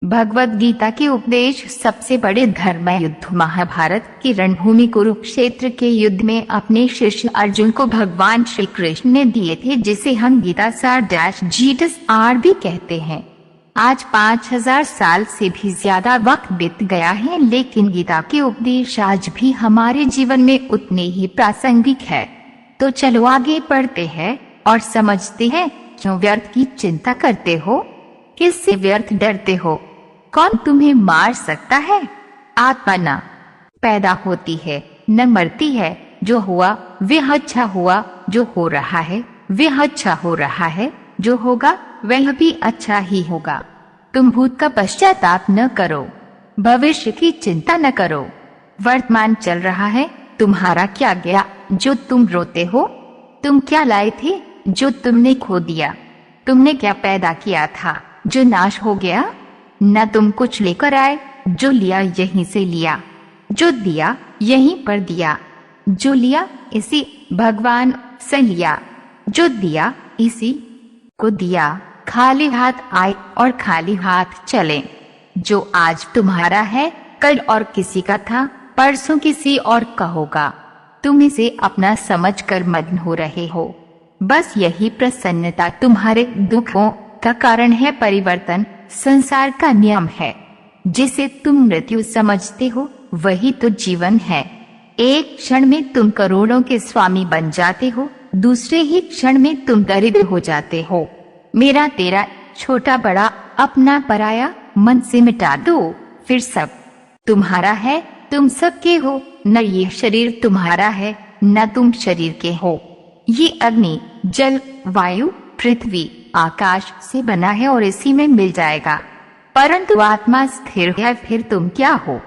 भगवद गीता के उपदेश सबसे बड़े धर्म युद्ध महाभारत की रणभूमि कुरुक्षेत्र के युद्ध में अपने शिष्य अर्जुन को भगवान श्री कृष्ण ने दिए थे, जिसे हम गीता सार -GTR भी कहते हैं। आज 5000 साल से भी ज्यादा वक्त बीत गया है, लेकिन गीता के उपदेश आज भी हमारे जीवन में उतने ही प्रासंगिक है। तो चलो आगे बढ़ते हैं और समझते हैं, क्यों व्यर्थ की चिंता करते हो, किससे व्यर्थ डरते हो, कौन तुम्हें मार सकता है। आत्मा न पैदा होती है न मरती है, जो हुआ वह अच्छा हुआ, जो हो रहा है वह अच्छा हो रहा है, जो होगा वह भी अच्छा ही होगा। तुम भूत का पश्चाताप न करो, भविष्य की चिंता न करो। वर्तमान चल रहा है, तुम्हारा क्या गया जो तुम रोते हो। तुम क्या लाए थे जो तुमने खो दिया। तुमने क्या पैदा किया था जो नाश हो गया। न तुम कुछ लेकर आए, जो लिया यहीं से लिया, जो दिया यहीं पर दिया, जो लिया इसी भगवान से लिया, जो दिया इसी को दिया। खाली हाथ आए और खाली हाथ चले। जो आज तुम्हारा है कल और किसी का था, परसों किसी और का होगा। तुम इसे अपना समझकर मग्न हो रहे हो। बस यही प्रसन्नता तुम्हारे दुखों का कारण है। परिवर्तन संसार का नियम है। जिसे तुम मृत्यु समझते हो वही तो जीवन है। एक क्षण में तुम करोड़ों के स्वामी बन जाते हो, दूसरे ही क्षण में तुम दरिद्र हो जाते हो। मेरा तेरा, छोटा बड़ा, अपना पराया मन से मिटा दो, फिर सब तुम्हारा है, तुम सबके हो। न ये शरीर तुम्हारा है न तुम शरीर के हो। ये अग्नि, जल, वायु, पृथ्वी, आकाश से बना है और इसी में मिल जाएगा। परंतु आत्मा स्थिर है, फिर तुम क्या हो।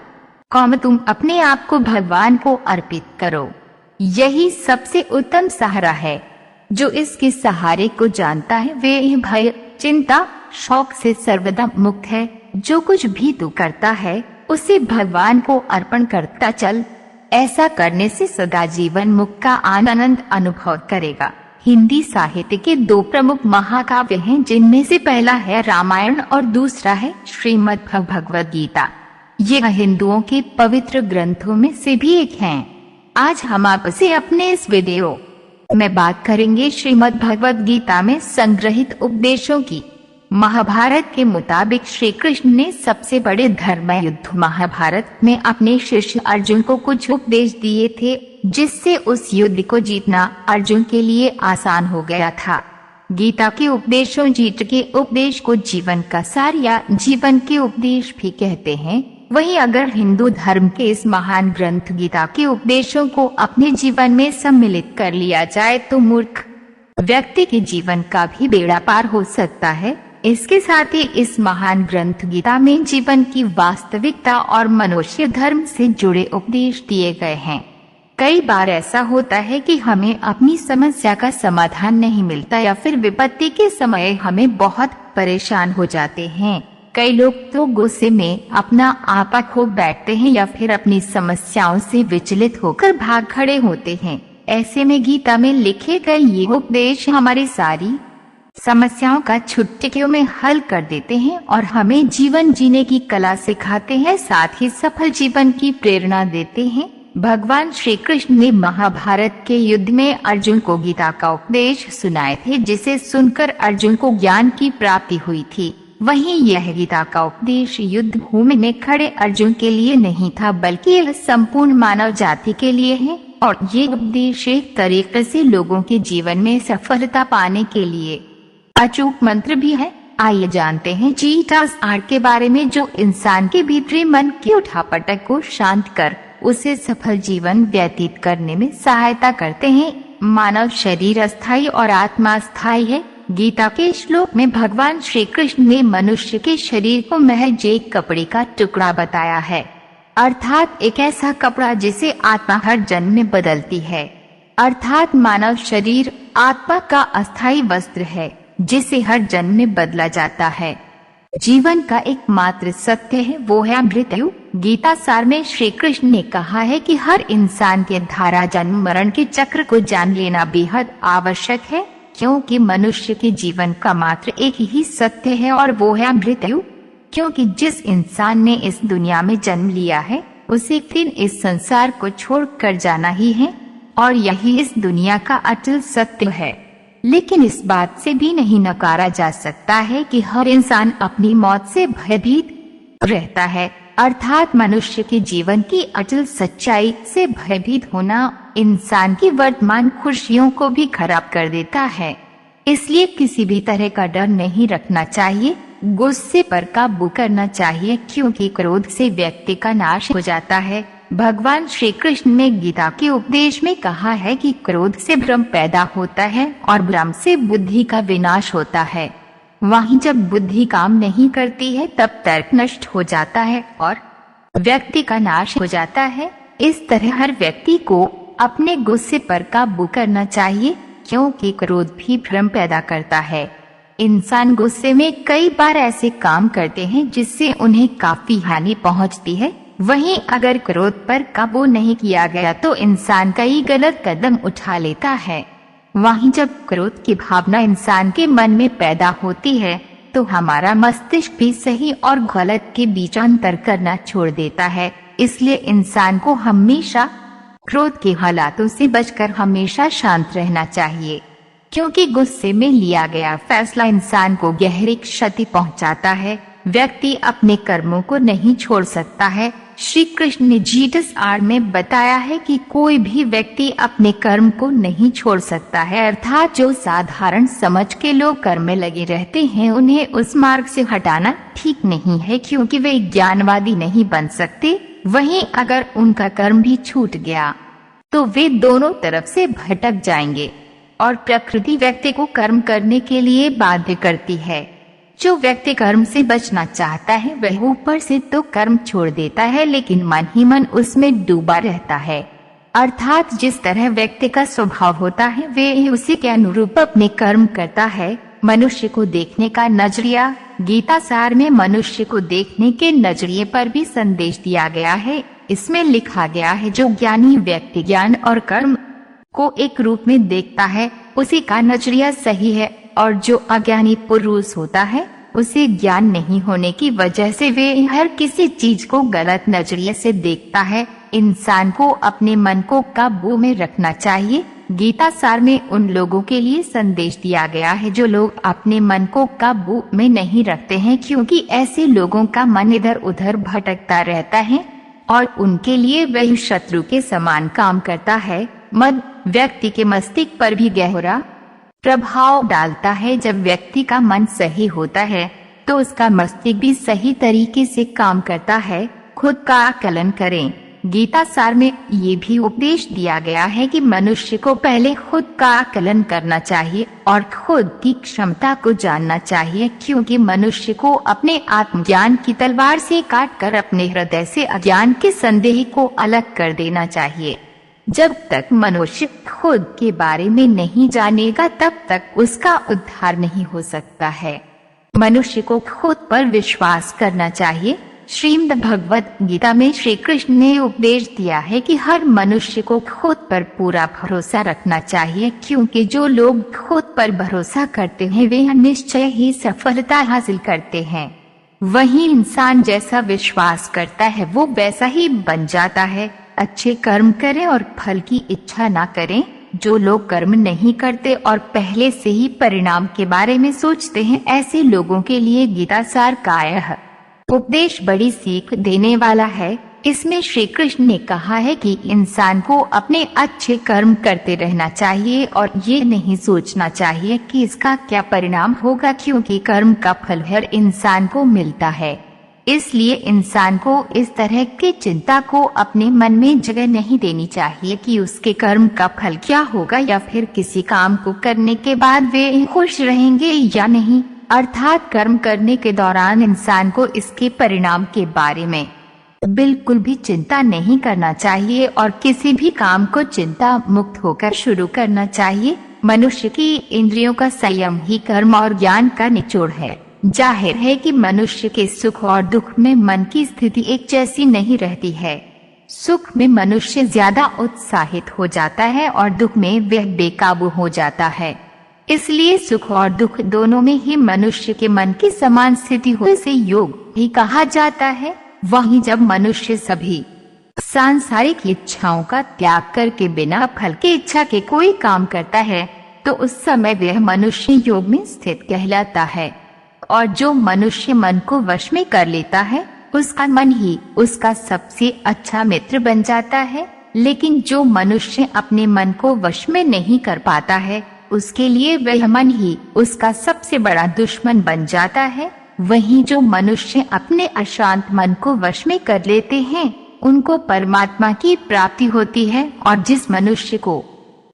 कौन तुम अपने आप को भगवान को अर्पित करो। यही सबसे उत्तम सहारा है। जो इसके सहारे को जानता है वे भय, चिंता, शौक से सर्वदा मुक्त है। जो कुछ भी तू करता है उसे भगवान को अर्पण करता चल। ऐसा करने से सदा जीवन मुक्त का आनंद अनुभव करेगा। हिंदी साहित्य के दो प्रमुख महाकाव्य हैं, जिनमें से पहला है रामायण और दूसरा है श्रीमद् भगवद गीता। ये हिंदुओं के पवित्र ग्रंथों में से भी एक हैं। आज हम आपसे अपने इस वीडियो में बात करेंगे श्रीमद् भगवद गीता में संग्रहित उपदेशों की। महाभारत के मुताबिक श्री कृष्ण ने सबसे बड़े धर्म युद्ध महाभारत में अपने शिष्य अर्जुन को कुछ उपदेश दिए थे, जिससे उस युद्ध को जीतना अर्जुन के लिए आसान हो गया था। गीता के उपदेशों, गीता के उपदेश को जीवन का सार या जीवन के उपदेश भी कहते हैं। वहीं अगर हिंदू धर्म के इस महान ग्रंथ गीता के उपदेशों को अपने जीवन में सम्मिलित कर लिया जाए तो मूर्ख व्यक्ति के जीवन का भी बेड़ा पार हो सकता है। इसके साथ ही इस महान ग्रंथ गीता में जीवन की वास्तविकता और मनुष्य धर्म से जुड़े उपदेश दिए गए हैं। कई बार ऐसा होता है कि हमें अपनी समस्या का समाधान नहीं मिलता या फिर विपत्ति के समय हमें बहुत परेशान हो जाते हैं। कई लोग तो गुस्से में अपना आपा खो बैठते हैं या फिर अपनी समस्याओं से विचलित होकर भाग खड़े होते हैं। ऐसे में गीता में लिखे गए ये उपदेश हमारी सारी समस्याओं का चुटकियों में हल कर देते हैं और हमें जीवन जीने की कला सिखाते हैं, साथ ही सफल जीवन की प्रेरणा देते हैं। भगवान श्री कृष्ण ने महाभारत के युद्ध में अर्जुन को गीता का उपदेश सुनाए थे, जिसे सुनकर अर्जुन को ज्ञान की प्राप्ति हुई थी। वहीं यह गीता का उपदेश युद्ध भूमि में खड़े अर्जुन के लिए नहीं था, बल्कि यह संपूर्ण मानव जाति के लिए है। और ये उपदेश एक तरीके से लोगों के जीवन में सफलता पाने के लिए अचूक मंत्र भी है। आइए जानते हैं GTR के बारे में, जो इंसान के भीतरी मन की उठापटक को शांत कर उसे सफल जीवन व्यतीत करने में सहायता करते हैं। मानव शरीर अस्थायी और आत्मा स्थायी है। गीता के श्लोक में भगवान श्री कृष्ण ने मनुष्य के शरीर को महज एक कपड़े का टुकड़ा बताया है, अर्थात एक ऐसा कपड़ा जिसे आत्मा हर जन्म में बदलती है। अर्थात मानव शरीर आत्मा का अस्थायी वस्त्र है, जिसे हर जन्म में बदला जाता है। जीवन का एकमात्र सत्य है वो है मृत्यु। गीता सार में श्री कृष्ण ने कहा है कि हर इंसान के धारा जन्म मरण के चक्र को जान लेना बेहद आवश्यक है, क्योंकि मनुष्य के जीवन का मात्र एक ही सत्य है और वो है मृत्यु। क्योंकि जिस इंसान ने इस दुनिया में जन्म लिया है उसे एक दिन इस संसार को छोड़कर जाना ही है और यही इस दुनिया का अटल सत्य है। लेकिन इस बात से भी नहीं नकारा जा सकता है कि हर इंसान अपनी मौत से भयभीत रहता है, अर्थात मनुष्य के जीवन की अटल सच्चाई से भयभीत होना इंसान की वर्तमान खुशियों को भी खराब कर देता है। इसलिए किसी भी तरह का डर नहीं रखना चाहिए, गुस्से पर काबू करना चाहिए, क्योंकि क्रोध से व्यक्ति का नाश हो जाता है। भगवान श्री कृष्ण ने गीता के उपदेश में कहा है कि क्रोध से भ्रम पैदा होता है और भ्रम से बुद्धि का विनाश होता है। वहीं जब बुद्धि काम नहीं करती है तब तर्क नष्ट हो जाता है और व्यक्ति का नाश हो जाता है। इस तरह हर व्यक्ति को अपने गुस्से पर काबू करना चाहिए, क्योंकि क्रोध भी भ्रम पैदा करता है। इंसान गुस्से में कई बार ऐसे काम करते हैं जिससे उन्हें काफी हानि पहुंचती है। वहीं अगर क्रोध पर काबू नहीं किया गया तो इंसान कई गलत कदम उठा लेता है। वहीं जब क्रोध की भावना इंसान के मन में पैदा होती है तो हमारा मस्तिष्क भी सही और गलत के बीच अंतर करना छोड़ देता है। इसलिए इंसान को हमेशा क्रोध के हालातों से बचकर हमेशा शांत रहना चाहिए, क्योंकि गुस्से में लिया गया फैसला इंसान को गहरी क्षति पहुंचाता है। व्यक्ति अपने कर्मों को नहीं छोड़ सकता है। श्री कृष्ण ने गीता में बताया है कि कोई भी व्यक्ति अपने कर्म को नहीं छोड़ सकता है, अर्थात जो साधारण समझ के लोग कर्म में लगे रहते हैं उन्हें उस मार्ग से हटाना ठीक नहीं है, क्योंकि वे ज्ञानवादी नहीं बन सकते। वहीं अगर उनका कर्म भी छूट गया तो वे दोनों तरफ से भटक जाएंगे और प्रकृति व्यक्ति को कर्म करने के लिए बाध्य करती है। जो व्यक्ति कर्म से बचना चाहता है वह ऊपर से तो कर्म छोड़ देता है, लेकिन मन ही मन उसमें डूबा रहता है। अर्थात जिस तरह व्यक्ति का स्वभाव होता है वे उसी के अनुरूप अपने कर्म करता है। मनुष्य को देखने का नजरिया, गीता सार में मनुष्य को देखने के नजरिए पर भी संदेश दिया गया है। इसमें लिखा गया है, जो ज्ञानी व्यक्ति ज्ञान और कर्म को एक रूप में देखता है उसी का नजरिया सही है, और जो अज्ञानी पुरुष होता है उसे ज्ञान नहीं होने की वजह से वे हर किसी चीज को गलत नजरिए से देखता है। इंसान को अपने मन को काबू में रखना चाहिए। गीता सार में उन लोगों के लिए संदेश दिया गया है जो लोग अपने मन को काबू में नहीं रखते हैं, क्योंकि ऐसे लोगों का मन इधर उधर भटकता रहता है और उनके लिए वही शत्रु के समान काम करता है। मद व्यक्ति के मस्तिष्क पर भी गहरा प्रभाव डालता है। जब व्यक्ति का मन सही होता है तो उसका मस्तिष्क भी सही तरीके से काम करता है। खुद का आकलन करें। गीता सार में ये भी उपदेश दिया गया है कि मनुष्य को पहले खुद का आकलन करना चाहिए और खुद की क्षमता को जानना चाहिए, क्योंकि मनुष्य को अपने आत्मज्ञान की तलवार से काटकर अपने हृदय से अज्ञान के संदेह को अलग कर देना चाहिए। जब तक मनुष्य खुद के बारे में नहीं जानेगा तब तक उसका उद्धार नहीं हो सकता है। मनुष्य को खुद पर विश्वास करना चाहिए। श्रीमद् भगवत गीता में श्री कृष्ण ने उपदेश दिया है कि हर मनुष्य को खुद पर पूरा भरोसा रखना चाहिए, क्योंकि जो लोग खुद पर भरोसा करते हैं वे निश्चय ही सफलता हासिल करते हैं। वहीं इंसान जैसा विश्वास करता है वो वैसा ही बन जाता है। अच्छे कर्म करें और फल की इच्छा ना करें। जो लोग कर्म नहीं करते और पहले से ही परिणाम के बारे में सोचते हैं, ऐसे लोगों के लिए गीता सार का यह उपदेश बड़ी सीख देने वाला है। इसमें श्री कृष्ण ने कहा है कि इंसान को अपने अच्छे कर्म करते रहना चाहिए और ये नहीं सोचना चाहिए कि इसका क्या परिणाम होगा, क्योंकि कर्म का फल हर इंसान को मिलता है। इसलिए इंसान को इस तरह की चिंता को अपने मन में जगह नहीं देनी चाहिए कि उसके कर्म का फल क्या होगा, या फिर किसी काम को करने के बाद वे खुश रहेंगे या नहीं। अर्थात कर्म करने के दौरान इंसान को इसके परिणाम के बारे में बिल्कुल भी चिंता नहीं करना चाहिए और किसी भी काम को चिंता मुक्त होकर शुरू करना चाहिए। मनुष्य की इंद्रियों का संयम ही कर्म और ज्ञान का निचोड़ है। जाहिर है कि मनुष्य के सुख और दुख में मन की स्थिति एक जैसी नहीं रहती है। सुख में मनुष्य ज्यादा उत्साहित हो जाता है और दुख में वह बेकाबू हो जाता है। इसलिए सुख और दुख दोनों में ही मनुष्य के मन की समान स्थिति हो, इसे योग भी कहा जाता है। वहीं जब मनुष्य सभी सांसारिक इच्छाओं का त्याग करके बिना फल की इच्छा के कोई काम करता है तो उस समय वह मनुष्य योग में स्थित कहलाता है। और जो मनुष्य मन को वश में कर लेता है उसका मन ही उसका सबसे अच्छा मित्र बन जाता है। लेकिन जो मनुष्य अपने मन को वश में नहीं कर पाता है उसके लिए वह मन ही उसका सबसे बड़ा दुश्मन बन जाता है। वहीं जो मनुष्य अपने अशांत मन को वश में कर लेते हैं उनको परमात्मा की प्राप्ति होती है। और जिस मनुष्य को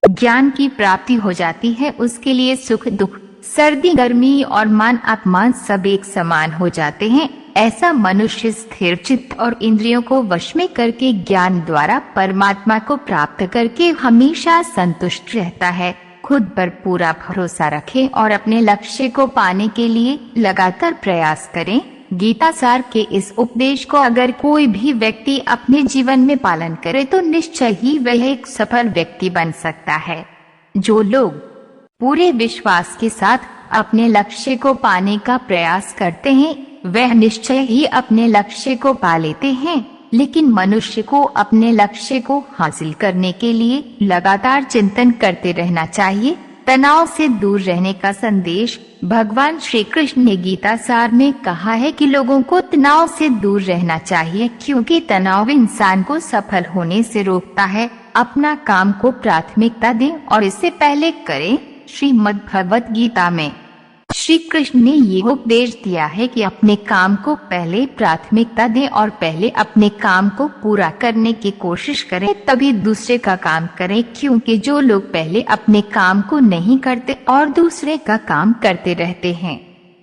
ज्ञान की प्राप्ति हो जाती है उसके लिए सुख दुख, सर्दी गर्मी और मान अपमान सब एक समान हो जाते हैं। ऐसा मनुष्य स्थिर चित्त और इंद्रियों को वश में करके ज्ञान द्वारा परमात्मा को प्राप्त करके हमेशा संतुष्ट रहता है। खुद पर पूरा भरोसा रखे और अपने लक्ष्य को पाने के लिए लगातार प्रयास करें। गीता सार के इस उपदेश को अगर कोई भी व्यक्ति अपने जीवन में पालन करे तो निश्चय ही वह एक सफल व्यक्ति बन सकता है। जो लोग पूरे विश्वास के साथ अपने लक्ष्य को पाने का प्रयास करते हैं वह निश्चय ही अपने लक्ष्य को पा लेते हैं। लेकिन मनुष्य को अपने लक्ष्य को हासिल करने के लिए लगातार चिंतन करते रहना चाहिए। तनाव से दूर रहने का संदेश भगवान श्री कृष्ण ने गीता सार में कहा है कि लोगों को तनाव से दूर रहना चाहिए, क्योंकि तनाव इंसान को सफल होने से रोकता है। अपना काम को प्राथमिकता दें और इससे पहले करें। श्रीमद् भगवत गीता में श्री कृष्ण ने ये उपदेश दिया है कि अपने काम को पहले प्राथमिकता दें और पहले अपने काम को पूरा करने की कोशिश करें, तभी दूसरे का काम करें। क्योंकि जो लोग पहले अपने काम को नहीं करते और दूसरे का काम करते रहते हैं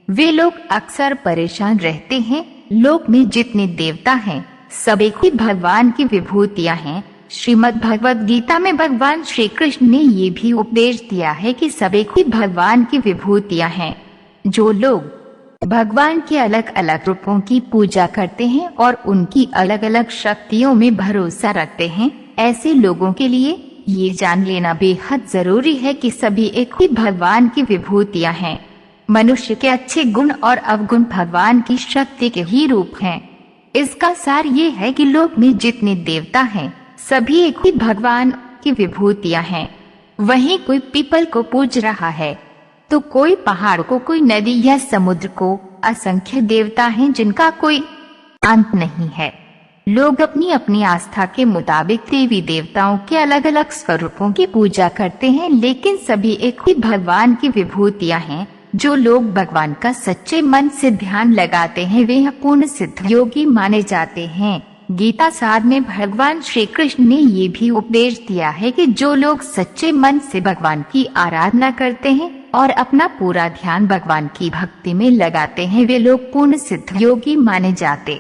वे लोग अक्सर परेशान रहते हैं। लोक में जितने देवता हैं सब एक ही भगवान की विभूतियाँ हैं। श्रीमद् भगवत गीता में भगवान श्री कृष्ण ने ये भी उपदेश दिया है कि सब एक ही भगवान की विभूतियाँ हैं। जो लोग भगवान के अलग अलग रूपों की पूजा करते हैं और उनकी अलग अलग शक्तियों में भरोसा रखते हैं, ऐसे लोगों के लिए ये जान लेना बेहद जरूरी है कि सभी एक ही भगवान की विभूतियाँ हैं। मनुष्य के अच्छे गुण और अवगुण भगवान की शक्ति के ही रूप हैं। इसका सार ये है कि लोक में जितने देवता हैं सभी एक ही भगवान की विभूतियाँ हैं। वहीं कोई पीपल को पूज रहा है तो कोई पहाड़ को, कोई नदी या समुद्र को। असंख्य देवता हैं जिनका कोई अंत नहीं है। लोग अपनी अपनी आस्था के मुताबिक देवी देवताओं के अलग अलग स्वरूपों की पूजा करते हैं, लेकिन सभी एक ही भगवान की विभूतियाँ हैं। जो लोग भगवान का सच्चे मन से ध्यान लगाते हैं वे पूर्ण सिद्ध योगी माने जाते हैं। गीता सार में भगवान श्री कृष्ण ने ये भी उपदेश दिया है कि जो लोग सच्चे मन से भगवान की आराधना करते हैं और अपना पूरा ध्यान भगवान की भक्ति में लगाते हैं वे लोग पूर्ण सिद्ध योगी माने जाते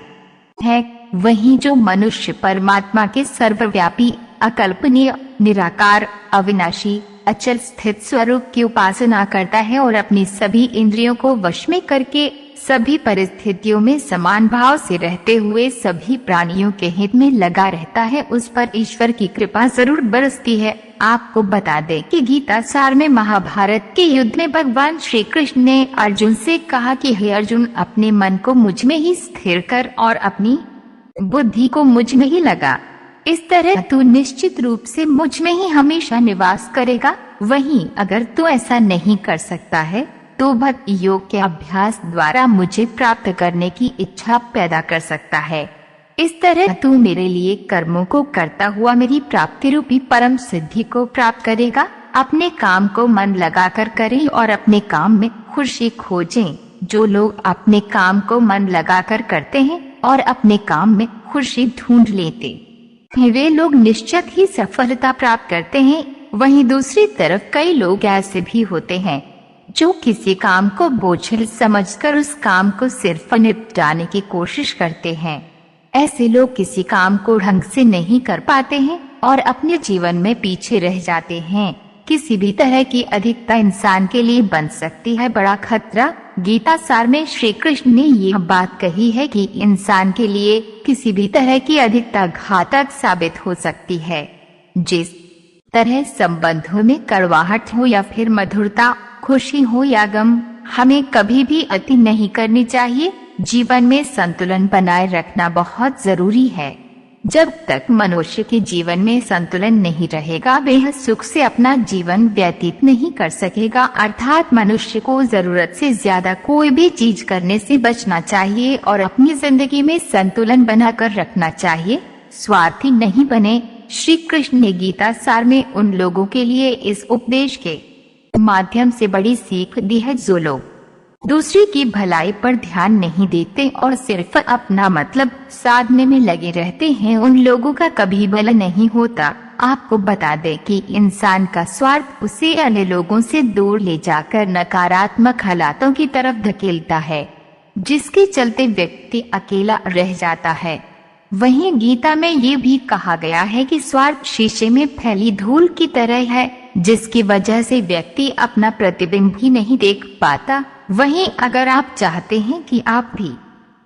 हैं। वहीं जो मनुष्य परमात्मा के सर्वव्यापी, अकल्पनीय, निराकार, अविनाशी, अचल स्थित स्वरूप की उपासना करता है और अपनी सभी इंद्रियों को वश में करके सभी परिस्थितियों में समान भाव से रहते हुए सभी प्राणियों के हित में लगा रहता है, उस पर ईश्वर की कृपा जरूर बरसती है। आपको बता दें कि गीता सार में महाभारत के युद्ध में भगवान श्री कृष्ण ने अर्जुन से कहा कि हे अर्जुन, अपने मन को मुझ में ही स्थिर कर और अपनी बुद्धि को मुझ में ही लगा। इस तरह तू निश्चित रूप से मुझ में ही हमेशा निवास करेगा। वहीं अगर तू ऐसा नहीं कर सकता है तो भक्ति योग के अभ्यास द्वारा मुझे प्राप्त करने की इच्छा पैदा कर सकता है। इस तरह तू मेरे लिए कर्मों को करता हुआ मेरी प्राप्ति रूपी परम सिद्धि को प्राप्त करेगा। अपने काम को मन लगाकर करें और अपने काम में खुशी खोजें। जो लोग अपने काम को मन लगाकर करते हैं और अपने काम में खुशी ढूंढ लेते हैं वे लोग निश्चित ही सफलता प्राप्त करते हैं। वहीं दूसरी तरफ कई लोग ऐसे भी होते हैं जो किसी काम को बोझिल समझकर उस काम को सिर्फ निपटाने की कोशिश करते हैं। ऐसे लोग किसी काम को ढंग से नहीं कर पाते हैं और अपने जीवन में पीछे रह जाते हैं। किसी भी तरह की अधिकता इंसान के लिए बन सकती है बड़ा खतरा। गीता सार में श्री कृष्ण ने यह बात कही है कि इंसान के लिए किसी भी तरह की अधिकता घातक साबित हो सकती है। जिस तरह संबंधों में कड़वाहट हो या फिर मधुरता, खुशी हो या गम, हमें कभी भी अति नहीं करनी चाहिए। जीवन में संतुलन बनाए रखना बहुत जरूरी है। जब तक मनुष्य के जीवन में संतुलन नहीं रहेगा, वह सुख से अपना जीवन व्यतीत नहीं कर सकेगा। अर्थात मनुष्य को जरूरत से ज्यादा कोई भी चीज करने से बचना चाहिए और अपनी जिंदगी में संतुलन बनाकर रखना चाहिए। स्वार्थी नहीं बने। श्री कृष्ण ने गीता सार में उन लोगों के लिए इस उपदेश के माध्यम से बड़ी सीख दी है जो लोग दूसरे की भलाई पर ध्यान नहीं देते और सिर्फ अपना मतलब साधने में लगे रहते हैं, उन लोगों का कभी भला नहीं होता। आपको बता दें कि इंसान का स्वार्थ उसे अन्य लोगों से दूर ले जाकर नकारात्मक हालातों की तरफ धकेलता है, जिसके चलते व्यक्ति अकेला रह जाता है। वहीं गीता में ये भी कहा गया है कि स्वार्थ शीशे में फैली धूल की तरह है, जिसकी वजह से व्यक्ति अपना प्रतिबिंब ही नहीं देख पाता। वहीं अगर आप चाहते हैं कि आप भी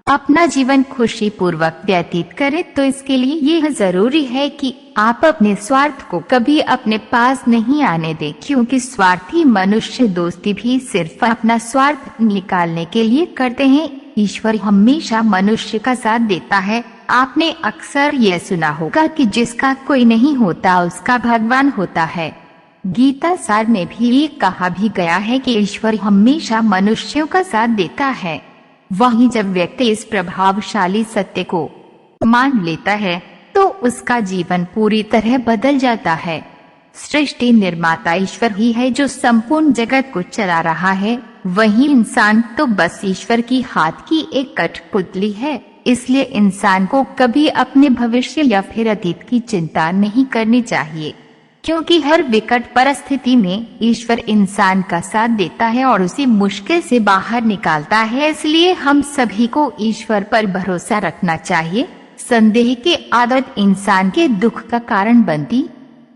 अपना जीवन खुशी पूर्वक व्यतीत करें, तो इसके लिए यह जरूरी है कि आप अपने स्वार्थ को कभी अपने पास नहीं आने दें, क्योंकि स्वार्थी मनुष्य दोस्ती भी सिर्फ अपना स्वार्थ निकालने के लिए करते हैं। ईश्वर हमेशा मनुष्य का साथ देता है। आपने अक्सर यह सुना होगा कि जिसका कोई नहीं होता उसका भगवान होता है। गीता सार में भी ये कहा भी गया है कि ईश्वर हमेशा मनुष्यों का साथ देता है। वहीं जब व्यक्ति इस प्रभावशाली सत्य को मान लेता है तो उसका जीवन पूरी तरह बदल जाता है। सृष्टि निर्माता ईश्वर ही है जो संपूर्ण जगत को चला रहा है। वहीं इंसान तो बस ईश्वर की हाथ की एक कठपुतली है। इसलिए इंसान को कभी अपने भविष्य या फिर अतीत की चिंता नहीं करनी चाहिए, क्योंकि हर विकट परिस्थिति में ईश्वर इंसान का साथ देता है और उसे मुश्किल से बाहर निकालता है। इसलिए हम सभी को ईश्वर पर भरोसा रखना चाहिए। संदेह की आदत इंसान के दुख का कारण बनती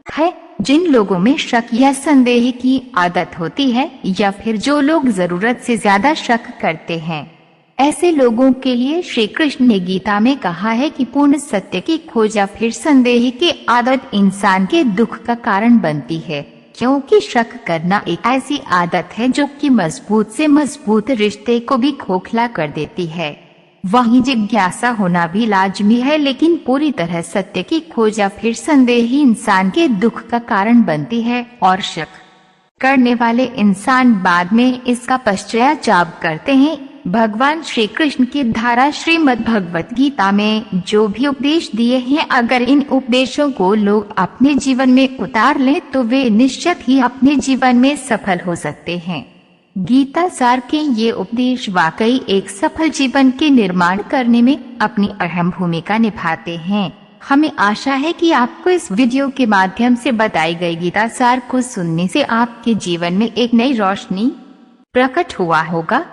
है। जिन लोगों में शक या संदेह की आदत होती है, या फिर जो लोग जरूरत से ज्यादा शक करते हैं, ऐसे लोगों के लिए श्री कृष्ण ने गीता में कहा है कि पूर्ण सत्य की खोज या फिर संदेह की आदत इंसान के दुख का कारण बनती है, क्योंकि शक करना एक ऐसी आदत है जो कि मजबूत से मजबूत रिश्ते को भी खोखला कर देती है। वहीं जिज्ञासा होना भी लाजमी है, लेकिन पूरी तरह सत्य की खोज या फिर संदेह ही इंसान के दुख का कारण बनती है और शक करने वाले इंसान बाद में इसका पश्चाताप करते हैं। भगवान श्री कृष्ण की धारा श्रीमद् भगवत गीता में जो भी उपदेश दिए हैं, अगर इन उपदेशों को लोग अपने जीवन में उतार लें तो वे निश्चित ही अपने जीवन में सफल हो सकते हैं। गीता सार के ये उपदेश वाकई एक सफल जीवन के निर्माण करने में अपनी अहम भूमिका निभाते हैं। हमें आशा है कि आपको इस वीडियो के माध्यम से बताई गई गीता सार को सुनने से आपके जीवन में एक नई रोशनी प्रकट हुआ होगा।